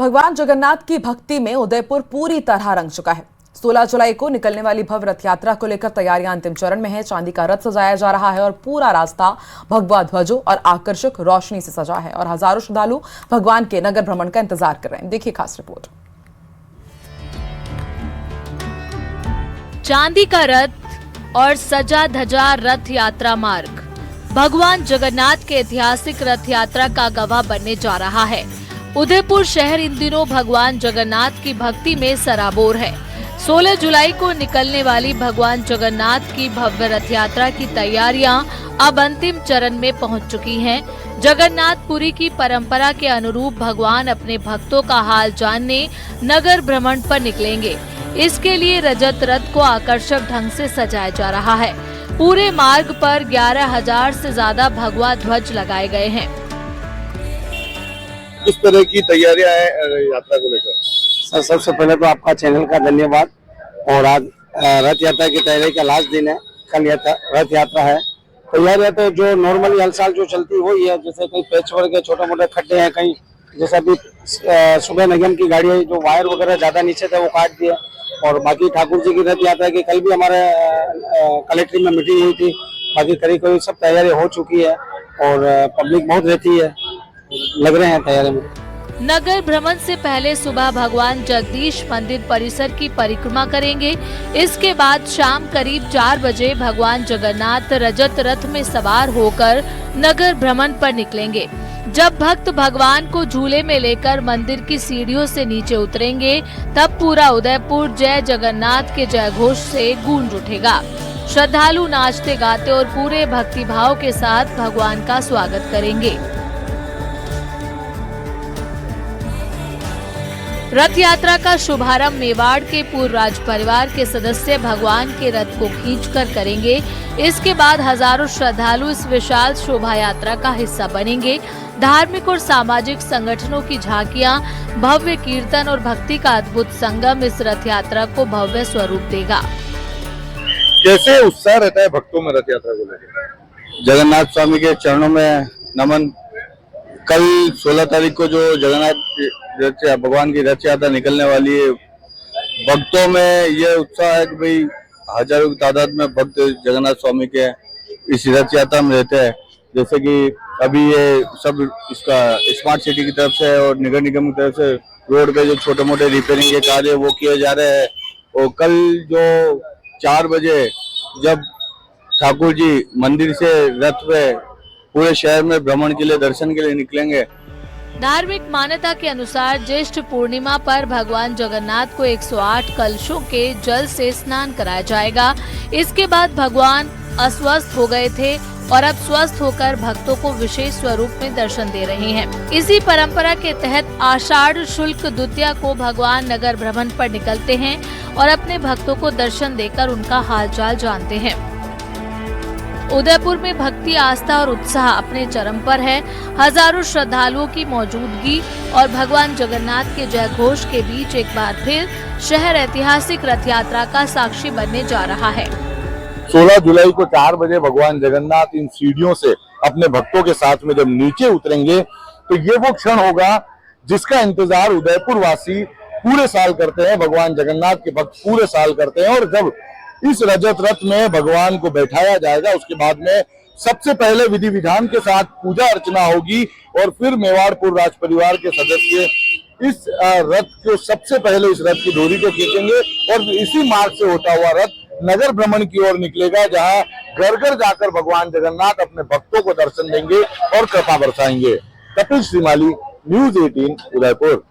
भगवान जगन्नाथ की भक्ति में उदयपुर पूरी तरह रंग चुका है। 16 जुलाई को निकलने वाली भव्य रथ यात्रा को लेकर तैयारियां अंतिम चरण में है। चांदी का रथ सजाया जा रहा है और पूरा रास्ता भगवा ध्वजों और आकर्षक रोशनी से सजा है और हजारों श्रद्धालु भगवान के नगर भ्रमण का इंतजार कर रहे हैं। देखिए खास रिपोर्ट। चांदी का रथ और सजा धजा रथ यात्रा मार्ग भगवान जगन्नाथ के ऐतिहासिक रथ यात्रा का गवाह बनने जा रहा है। उदयपुर शहर इन दिनों भगवान जगन्नाथ की भक्ति में सराबोर है। 16 जुलाई को निकलने वाली भगवान जगन्नाथ की भव्य रथ यात्रा की तैयारियां अब अंतिम चरण में पहुंच चुकी हैं। जगन्नाथपुरी की परंपरा के अनुरूप भगवान अपने भक्तों का हाल जानने नगर भ्रमण पर निकलेंगे। इसके लिए रजत रथ को आकर्षक ढंग से सजाया जा रहा है। पूरे मार्ग पर 11,000 से ज्यादा भगवा ध्वज लगाए गए हैं। किस तरह की तैयारियां हैं यात्रा को लेकर? सर, सबसे पहले तो आपका चैनल का धन्यवाद। और आज रथ यात्रा की तैयारी का लास्ट दिन है। कल रथ यात्रा है। तैयारियां तो जो नॉर्मली हर साल जो चलती वही है। जैसे कहीं पैच वर्क के छोटे मोटे खड्डे हैं, कहीं जैसा भी सुबह निगम की गाड़ी जो वायर वगैरह ज्यादा नीचे थे वो काट दिए। और बाकी ठाकुर जी की रथ यात्रा की कल भी हमारे कलेक्ट्रेट में मीटिंग हुई थी। बाकी करीब सब तैयारी हो चुकी है और पब्लिक बहुत रहती है, लग रहे हैं तैयारी में। नगर भ्रमण से पहले सुबह भगवान जगदीश मंदिर परिसर की परिक्रमा करेंगे। इसके बाद शाम करीब 4 बजे भगवान जगन्नाथ रजत रथ में सवार होकर नगर भ्रमण पर निकलेंगे। जब भक्त भगवान को झूले में लेकर मंदिर की सीढ़ियों से नीचे उतरेंगे, तब पूरा उदयपुर जय जगन्नाथ के जय घोष से गूंज उठेगा। श्रद्धालु नाचते गाते और पूरे भक्ति भाव के साथ भगवान का स्वागत करेंगे। रथ यात्रा का शुभारंभ मेवाड़ के पूर्व राज परिवार के सदस्य भगवान के रथ को खींचकर करेंगे। इसके बाद हजारों श्रद्धालु इस विशाल शोभा यात्रा का हिस्सा बनेंगे। धार्मिक और सामाजिक संगठनों की झांकियां, भव्य कीर्तन और भक्ति का अद्भुत संगम इस रथ यात्रा को भव्य स्वरूप देगा। कैसे उत्साह रहता है भक्तों में रथ यात्रा को लेकर? जगन्नाथ स्वामी के चरणों में नमन। कल 16 तारीख को जो जगन्नाथ भगवान की रथ यात्रा निकलने वाली है, भक्तों में यह उत्साह है कि भाई हजारों की तादाद में भक्त जगन्नाथ स्वामी के इस रथ यात्रा में रहते हैं। जैसे कि अभी ये सब इसका स्मार्ट सिटी की तरफ से और नगर निगम की तरफ से रोड पे जो छोटे मोटे रिपेयरिंग के कार्य वो किए जा रहे हैं। और कल जो 4 बजे जब ठाकुर जी मंदिर से रथ पे पूरे शहर में भ्रमण के लिए दर्शन के लिए निकलेंगे। धार्मिक मान्यता के अनुसार ज्येष्ठ पूर्णिमा पर भगवान जगन्नाथ को 108 कलशों के जल से स्नान कराया जाएगा। इसके बाद भगवान अस्वस्थ हो गए थे और अब स्वस्थ होकर भक्तों को विशेष स्वरूप में दर्शन दे रहे हैं। इसी परंपरा के तहत आषाढ़ शुक्ल द्वितीया को भगवान नगर भ्रमण पर निकलते हैं और अपने भक्तों को दर्शन देकर उनका हालचाल जानते हैं। उदयपुर में भक्ति, आस्था और उत्साह अपने चरम पर है। हजारों श्रद्धालुओं की मौजूदगी और भगवान जगन्नाथ के जय घोष के बीच एक बार फिर शहर ऐतिहासिक रथ यात्रा का साक्षी बनने जा रहा है। 16 जुलाई को 4 बजे भगवान जगन्नाथ इन सीढ़ियों से अपने भक्तों के साथ में जब नीचे उतरेंगे, तो ये वो क्षण होगा जिसका इंतजार उदयपुर वासी पूरे साल करते हैं, भगवान जगन्नाथ के भक्त पूरे साल करते हैं। और जब इस रजत रथ में भगवान को बैठाया जाएगा, उसके बाद में सबसे पहले विधि विधान के साथ पूजा अर्चना होगी और फिर मेवाड़पुर राज परिवार के सदस्य इस रथ को सबसे पहले इस रथ की डोरी को खींचेंगे और इसी मार्ग से होता हुआ रथ नगर भ्रमण की ओर निकलेगा, जहां घर घर जाकर भगवान जगन्नाथ अपने भक्तों को दर्शन देंगे और कृपा बरसाएंगे। कपिल श्रीमाली, न्यूज़ 18 उदयपुर।